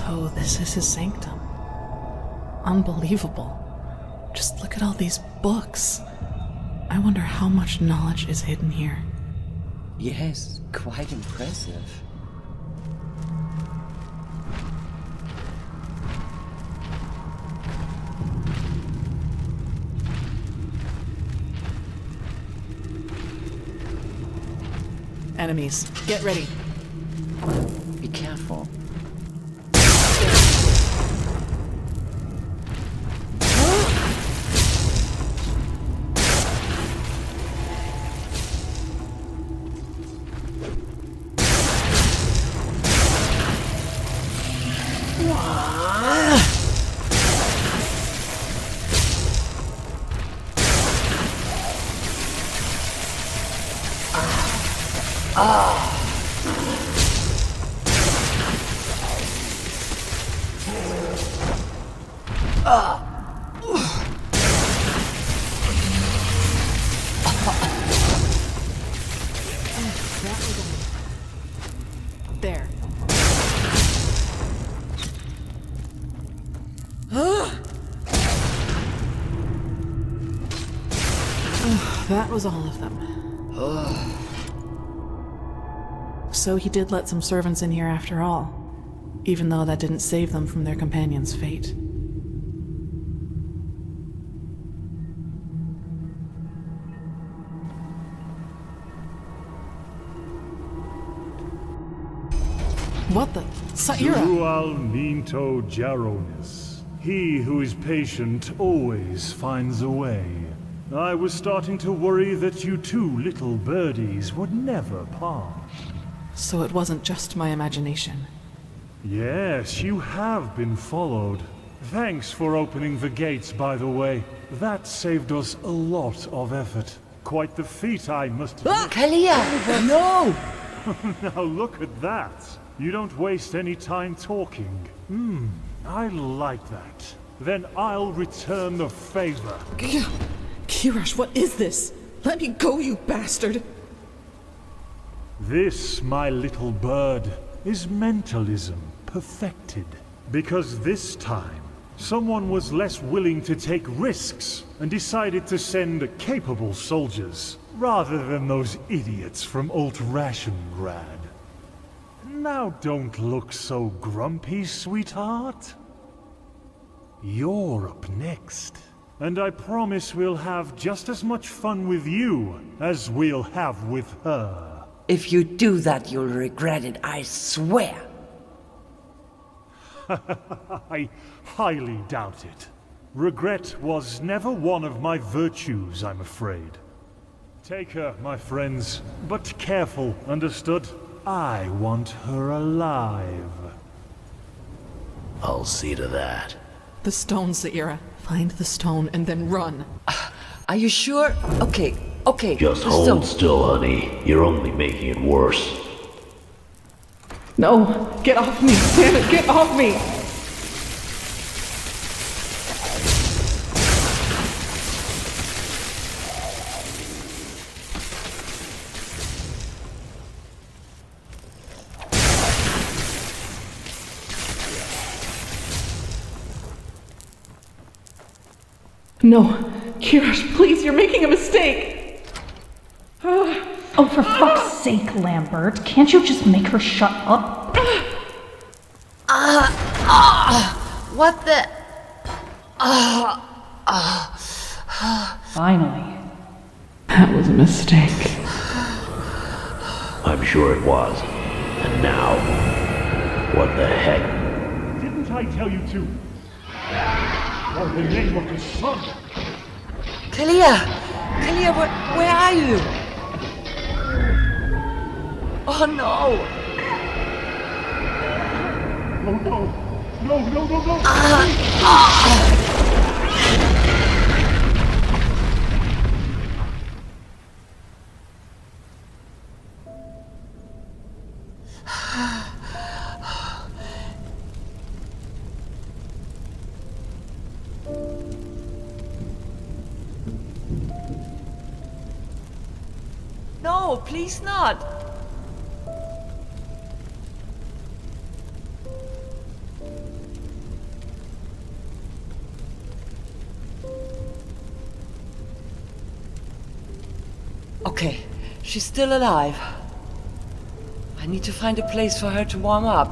So this is his sanctum. Unbelievable. Just look at all these books. I wonder how much knowledge is hidden here. Yes, quite impressive. Enemies, get ready. Be careful. There. That was all of them. So he did let some servants in here after all, even though that didn't save them from their companion's fate. What the? Saira! Dual Minto Jaronis. He who is patient always finds a way. I was starting to worry that you two little birdies would never part. So it wasn't just my imagination. Yes, you have been followed. Thanks for opening the gates, by the way. That saved us a lot of effort. Quite the feat, I must admit. Kalia! No! Now look at that. You don't waste any time talking. I like that. Then I'll return the favor. Kirash, what is this? Let me go, you bastard! This, my little bird, is mentalism perfected. Because this time, someone was less willing to take risks and decided to send capable soldiers, rather than those idiots from Alt-Rationgrad. Now don't look so grumpy, sweetheart. You're up next. And I promise we'll have just as much fun with you as we'll have with her. If you do that, you'll regret it, I swear. I highly doubt it. Regret was never one of my virtues, I'm afraid. Take her, my friends, but careful, understood? I want her alive. I'll see to that. The stone, Saira. Find the stone and then run. Are you sure? Okay. Just hold still, honey. You're only making it worse. No! Get off me! Damn it, get off me! No, Kirash, please, you're making a mistake! Oh, for fuck's sake, Lambert. Can't you just make her shut up? What the? Finally. That was a mistake. I'm sure it was. And now, what the heck? Didn't I tell you to? For the name of the sun! Kalia, where are you? Oh no! No! No, please not! Okay, she's still alive. I need to find a place for her to warm up.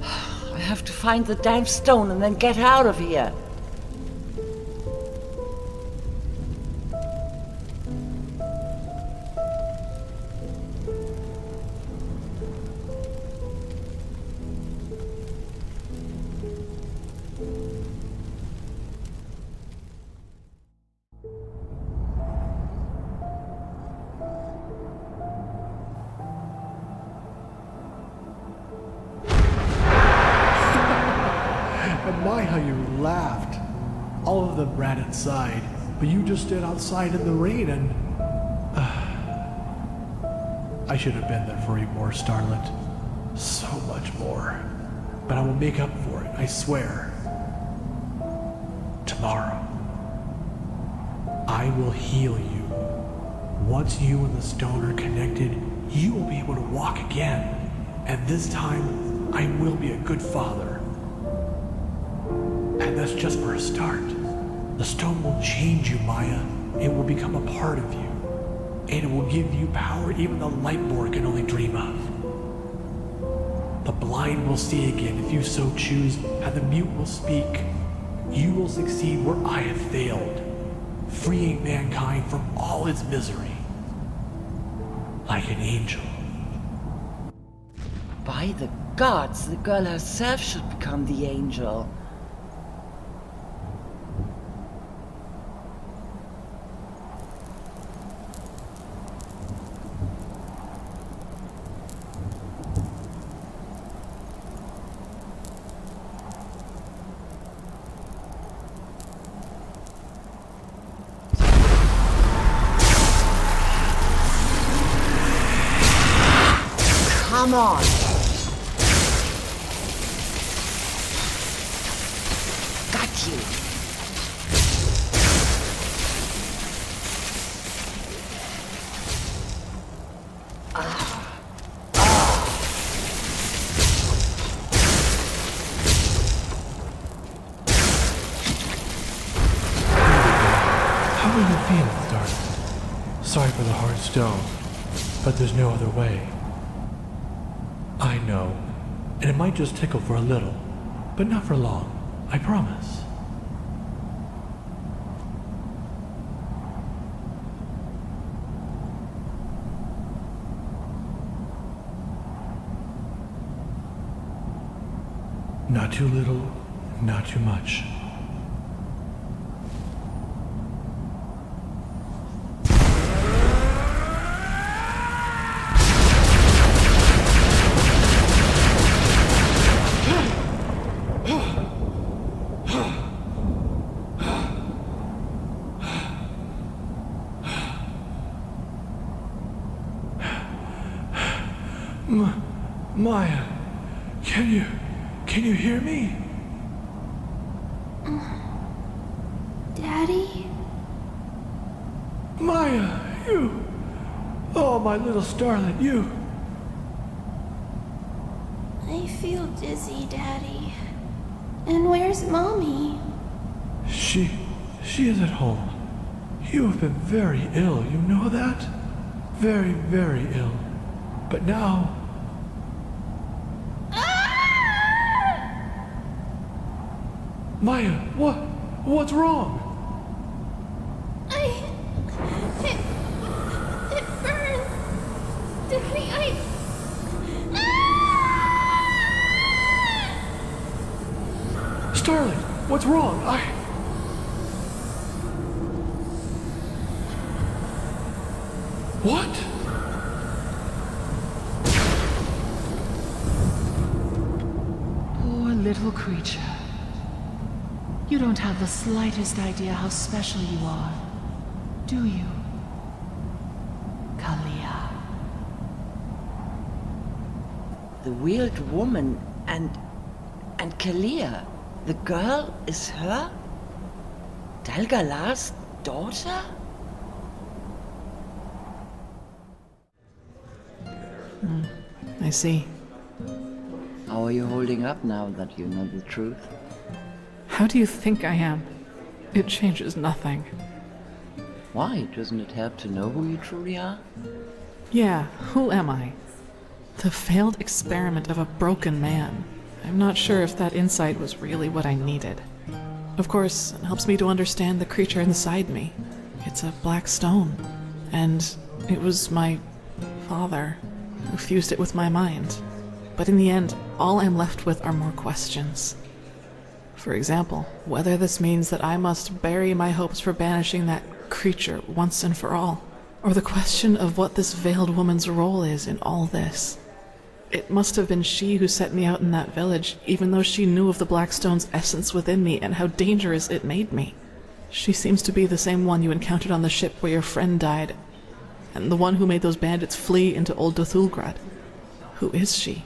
I have to find the damn stone and then get her out of here. And my, how you laughed. All of them ran inside, but you just stood outside in the rain and... I should have been there for you more, Starlet. So much more. But I will make up for it, I swear. Tomorrow. I will heal you. Once you and the stone are connected, you will be able to walk again. And this time, I will be a good father. And that's just for a start. The stone will change you, Maya. It will become a part of you. And it will give you power even the Lightborn can only dream of. The blind will see again if you so choose, and the mute will speak. You will succeed where I have failed, freeing mankind from all its misery. Like an angel. By the gods, the girl herself should become the angel. Come on! Got you! How are you feeling, Starlet? Sorry for the hard stone, but there's no other way. I know, and it might just tickle for a little, but not for long, I promise. Not too little, not too much. Maya, can you hear me? Daddy? Maya, you! Oh, my little Starlet, you! I feel dizzy, Daddy. And where's Mommy? She is at home. You have been very ill, you know that? Very, very ill. But now... Maya, what's wrong? It burned. Daddy, Starlet, what's wrong? What? Poor little creature. You don't have the slightest idea how special you are, do you? Kalia. The wheeled woman and Kalia. The girl is her? Dalgalar's daughter? I see. How are you holding up now that you know the truth? How do you think I am? It changes nothing. Why? Doesn't it help to know who you truly are? Yeah, who am I? The failed experiment of a broken man. I'm not sure if that insight was really what I needed. Of course, it helps me to understand the creature inside me. It's a black stone, and it was my father who fused it with my mind. But in the end, all I'm left with are more questions. For example, whether this means that I must bury my hopes for banishing that creature once and for all, or the question of what this veiled woman's role is in all this. It must have been she who set me out in that village, even though she knew of the Blackstone's essence within me and how dangerous it made me. She seems to be the same one you encountered on the ship where your friend died, and the one who made those bandits flee into Old Dothulgrad. Who is she?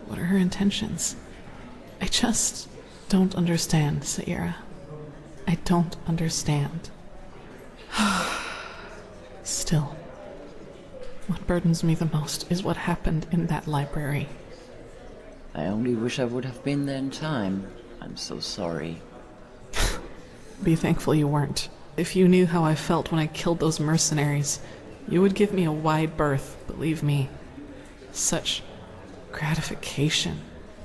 What are her intentions? I just don't understand, Saira. I don't understand. Still, what burdens me the most is what happened in that library. I only wish I would have been there in time. I'm so sorry. Be thankful you weren't. If you knew how I felt when I killed those mercenaries, you would give me a wide berth, believe me. Such gratification,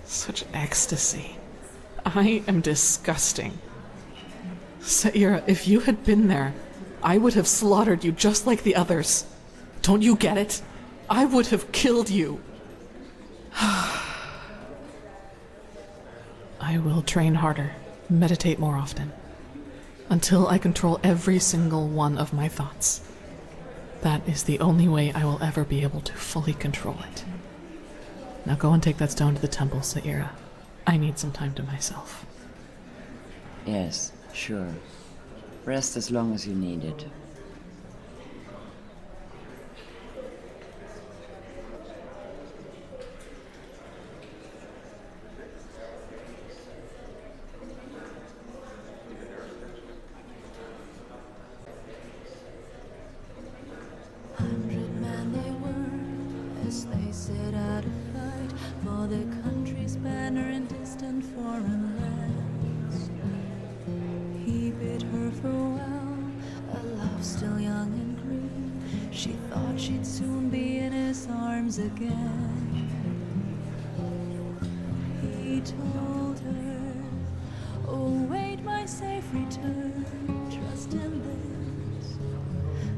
such ecstasy. I am disgusting. Saira, if you had been there, I would have slaughtered you just like the others. Don't you get it? I would have killed you. I will train harder, meditate more often, until I control every single one of my thoughts. That is the only way I will ever be able to fully control it. Now go and take that stone to the temple, Saira. I need some time to myself. Yes, sure. Rest as long as you need it. Set out to fight for their country's banner in distant foreign lands. He bid her farewell, a love still young and green. She thought she'd soon be in his arms again. He told her, await my safe return, trust in this.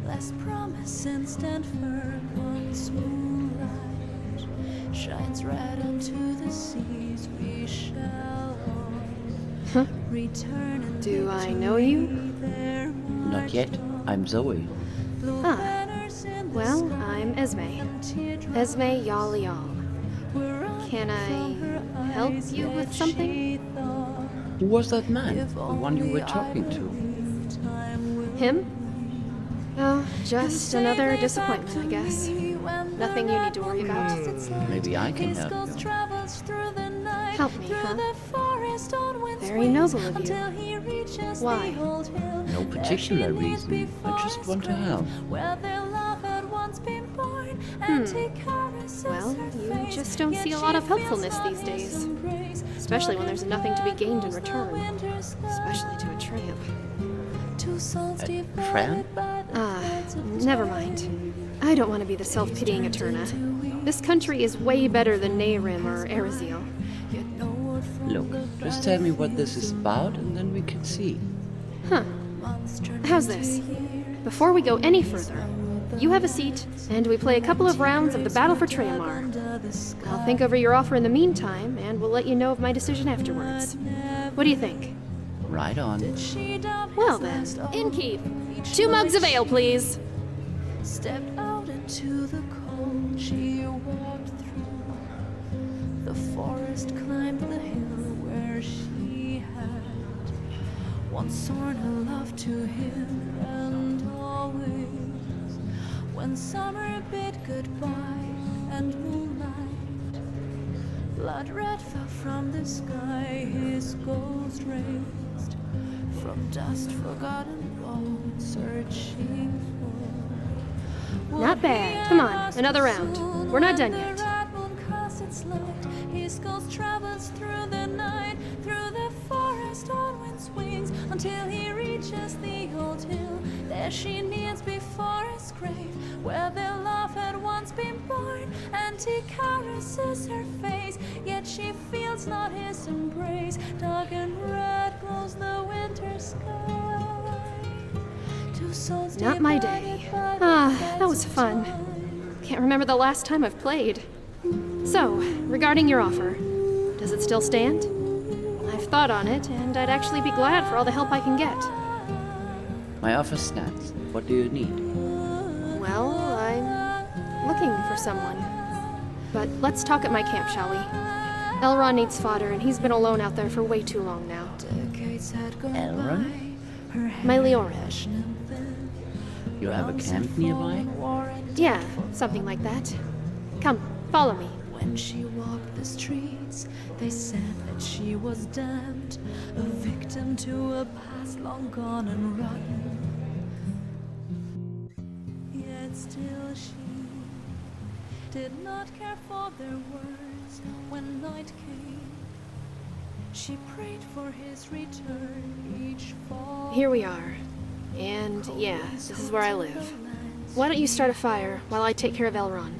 Last promise instant firm, one smooth light shines right onto the seas. We shall all return. And do I know you? Not yet. I'm Zoe. Ah. Well, I'm Esme. Esme Yal. Can I help you with something? Who was that man? The one you were talking to? Him? Oh, just another disappointment, I guess. Nothing you need to worry about. Maybe I can help you. Help me, huh? Very noble of you. Why? No particular reason. I just want to help. Well, you just don't see a lot of helpfulness these days. Especially when there's nothing to be gained in return. Especially to a tramp. A tramp? Ah, never mind. I don't want to be the self-pitying Eterna. This country is way better than Nehrim or Erizil. Look, just tell me what this is about and then we can see. Huh. How's this? Before we go any further, you have a seat, and we play a couple of rounds of the Battle for Triamar. I'll think over your offer in the meantime, and we'll let you know of my decision afterwards. What do you think? Right on. Well then, innkeep, 2 mugs of ale, please. Stepped out into the cold, she walked through the forest, climbed the hill where she had once sworn her love to him, and always when summer bid goodbye and moonlight blood red fell from the sky, his ghost raised from dust forgotten bones, searching for. Not bad. Come on, another round. We're not done yet. until he reaches the old hill. There she kneels before his grave, where their love had once been born, and he caresses her face, yet she feels not his embrace. Dark and red glows the winter sky. Two souls Not my day. That was fun. Can't remember the last time I've played. So, regarding your offer, does it still stand? I've thought on it, and I'd actually be glad for all the help I can get. My offer stands. What do you need? Well, I'm looking for someone. But let's talk at my camp, shall we? Elrond needs fodder, and he's been alone out there for way too long now. Elrond? My Leorin. You have a camp nearby? Yeah, something like that. Come, follow me. When she walked the streets, they said that she was damned, a victim to a past long gone and rotten. Yet still she did not care for their words. When night came, she prayed for his return each fall. Here we are. And yeah, this is where I live. Why don't you start a fire while I take care of Elrond?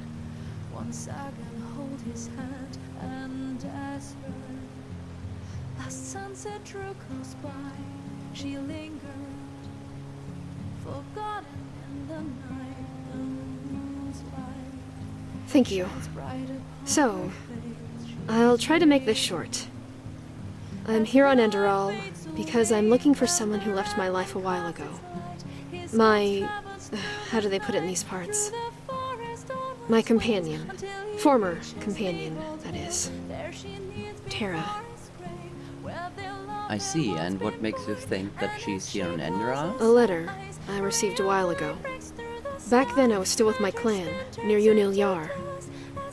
Once again hold his hand, and as her last sunset drew close by, she lingered, forgotten in the night. The moon's light Thank you. shines bright upon So, her face. I'll try to make this short. I'm here on ENDERAL because I'm looking for someone who left my life a while ago. My... how do they put it in these parts? My companion. Former companion, that is. Terra. I see, and what makes you think that she's here on ENDERAL? A letter I received a while ago. Back then I was still with my clan, near Unil Yar.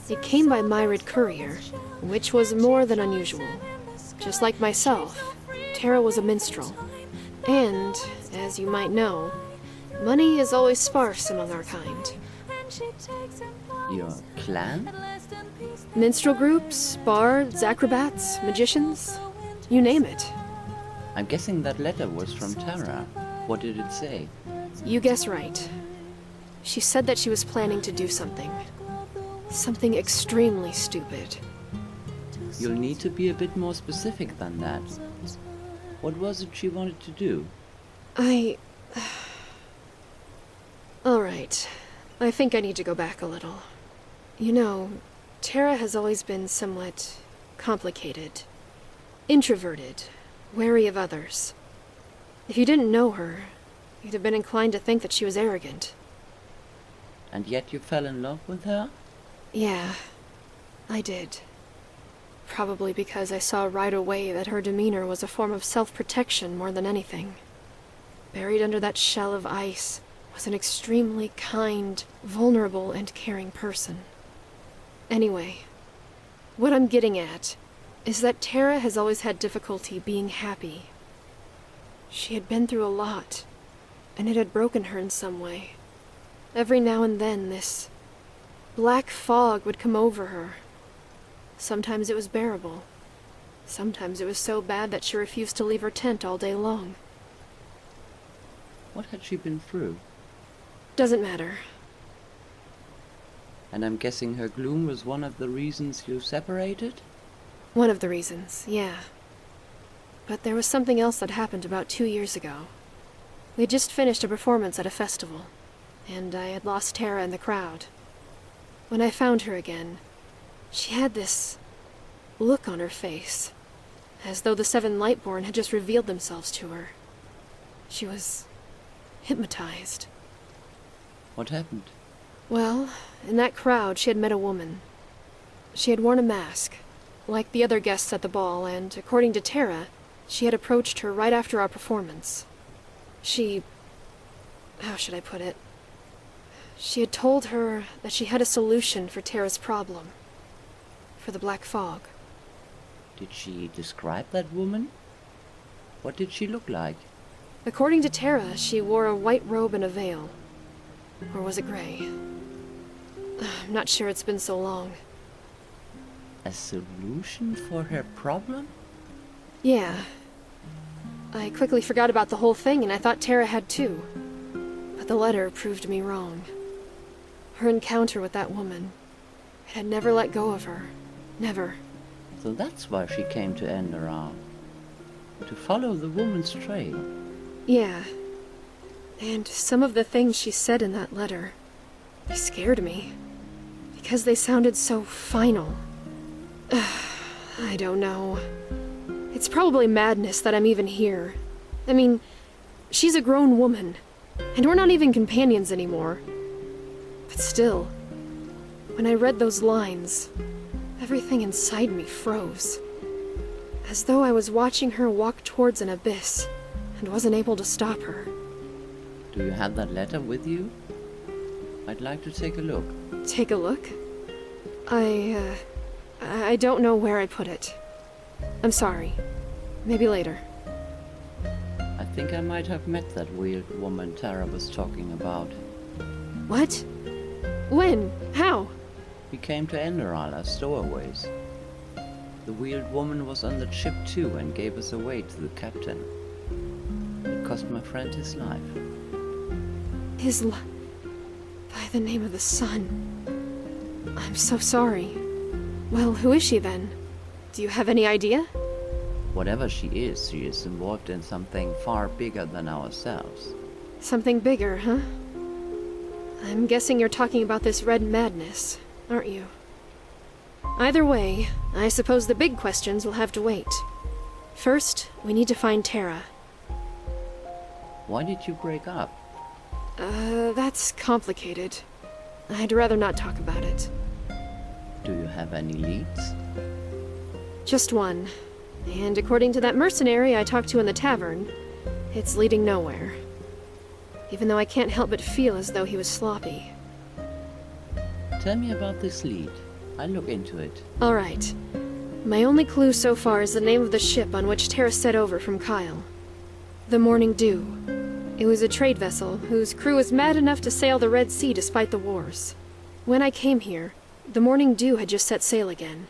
It came by Myrid courier, which was more than unusual. Just like myself, Terra was a minstrel. And, as you might know, money is always sparse among our kind. Your clan? Minstrel groups, bards, acrobats, magicians, you name it. I'm guessing that letter was from Terra. What did it say? You guess right. She said that she was planning to do something. Something extremely stupid. You'll need to be a bit more specific than that. What was it she wanted to do? Alright. I think I need to go back a little. You know, Terra has always been somewhat complicated. Introverted. Wary of others. If you didn't know her, you'd have been inclined to think that she was arrogant. And yet you fell in love with her? Yeah, I did. Probably because I saw right away that her demeanor was a form of self-protection more than anything. Buried under that shell of ice was an extremely kind, vulnerable, and caring person. Anyway, what I'm getting at is that Terra has always had difficulty being happy. She had been through a lot, and it had broken her in some way. Every now and then, this black fog would come over her. Sometimes it was bearable. Sometimes it was so bad that she refused to leave her tent all day long. What had she been through? Doesn't matter. And I'm guessing her gloom was one of the reasons you separated? One of the reasons, yeah. But there was something else that happened about 2 years ago. We'd just finished a performance at a festival, and I had lost Terra in the crowd. When I found her again, she had this look on her face, as though the Seven Lightborn had just revealed themselves to her. She was hypnotized. What happened? Well, in that crowd she had met a woman. She had worn a mask, like the other guests at the ball, and according to Terra, she had approached her right after our performance. How should I put it? She had told her that she had a solution for Terra's problem. For the Black Fog. Did she describe that woman? What did she look like? According to Terra, she wore a white robe and a veil. Or was it gray? I'm not sure, it's been so long. A solution for her problem? Yeah. I quickly forgot about the whole thing and I thought Tara had too. But the letter proved me wrong. Her encounter with that woman, I had never let go of her. Never. So that's why she came to ENDERAL. To follow the woman's trail. Yeah. And some of the things she said in that letter, they scared me. Because they sounded so final. I don't know. It's probably madness that I'm even here. I mean, she's a grown woman, and we're not even companions anymore. But still, when I read those lines, everything inside me froze. As though I was watching her walk towards an abyss, and wasn't able to stop her. Do you have that letter with you? I'd like to take a look. Take a look? I don't know where I put it. I'm sorry. Maybe later. I think I might have met that weird woman Tara was talking about. What? When? How? We came to ENDERAL as stowaways. The weird woman was on the ship too and gave us away to the captain. It cost my friend his life. By the name of the sun. I'm so sorry. Well, who is she then? Do you have any idea? Whatever she is involved in something far bigger than ourselves. Something bigger, huh? I'm guessing you're talking about this red madness, aren't you? Either way, I suppose the big questions will have to wait. First, we need to find Tara. Why did you break up? That's complicated. I'd rather not talk about it. Do you have any leads? Just one. And according to that mercenary I talked to in the tavern, it's leading nowhere. Even though I can't help but feel as though he was sloppy. Tell me about this lead. I'll look into it. Alright. My only clue so far is the name of the ship on which Tara set over from Kyle. The Morning Dew. It was a trade vessel whose crew was mad enough to sail the Red Sea despite the wars. When I came here, the Morning Dew had just set sail again,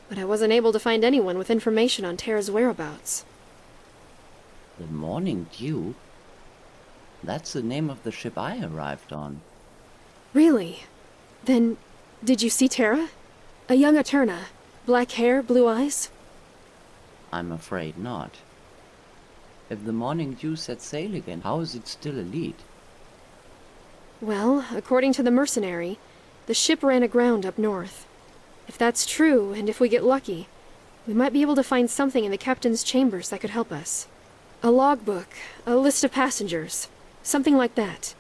but I wasn't able to find anyone with information on Tara's whereabouts. The Morning Dew? That's the name of the ship I arrived on. Really? Then, did you see Tara? A young Eterna. Black hair, blue eyes? I'm afraid not. If the Morning Dew set sail again, how is it still a lead? Well, according to the mercenary, the ship ran aground up north. If that's true, and if we get lucky, we might be able to find something in the captain's chambers that could help us. A logbook, a list of passengers, something like that.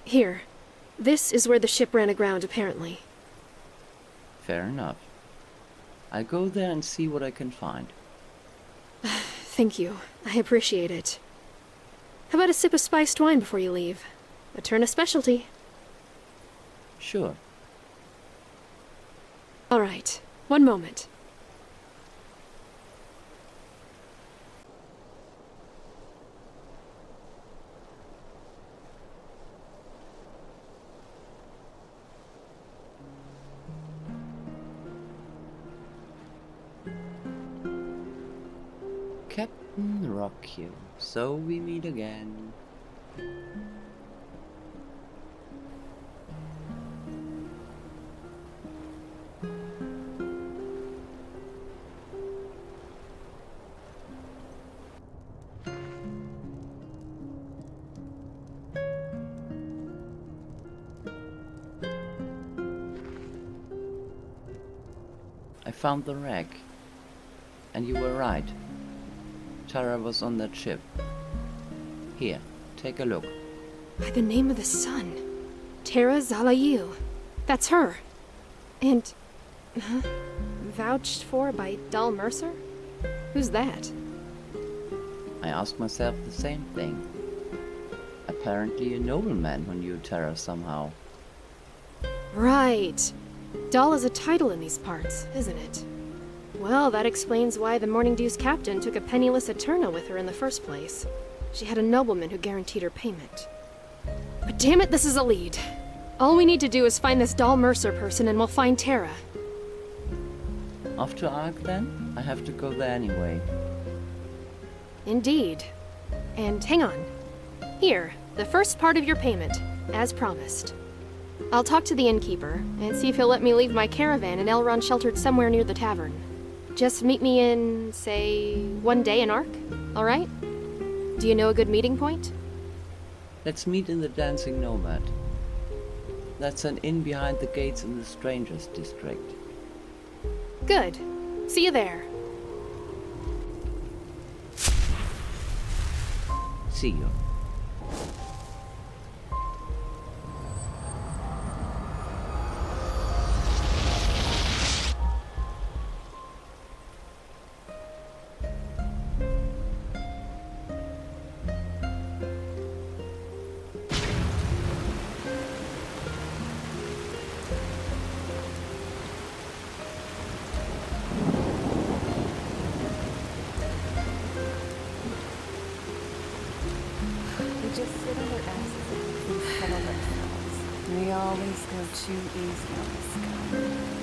Here, this is where the ship ran aground, apparently. Fair enough. I'll go there and see what I can find. Thank you. I appreciate it. How about a sip of spiced wine before you leave? Eterna specialty. Sure. All right. One moment. Captain Rock you. So we meet again. I found the wreck. And you were right. Tara was on that ship. Here, take a look. By the name of the sun. Tara Cyrodiil. That's her. And... vouched for by Dal Mercer? Who's that? I asked myself the same thing. Apparently a nobleman who knew Tara somehow. Right. Dal is a title in these parts, isn't it? Well, that explains why the Morning Dew's captain took a penniless Eterna with her in the first place. She had a nobleman who guaranteed her payment. But damn it, this is a lead. All we need to do is find this Dal Mercer person and we'll find Tara. Off to Ark then? I have to go there anyway. Indeed. And hang on. Here, the first part of your payment, as promised. I'll talk to the innkeeper and see if he'll let me leave my caravan in Elrond sheltered somewhere near the tavern. Just meet me in, say, 1 day in Ark, all right? Do you know a good meeting point? Let's meet in the Dancing Nomad. That's an inn behind the gates in the Strangers District. Good. See you there. See you. Just sit on their asses and settle themselves. They always go too easy on this guy.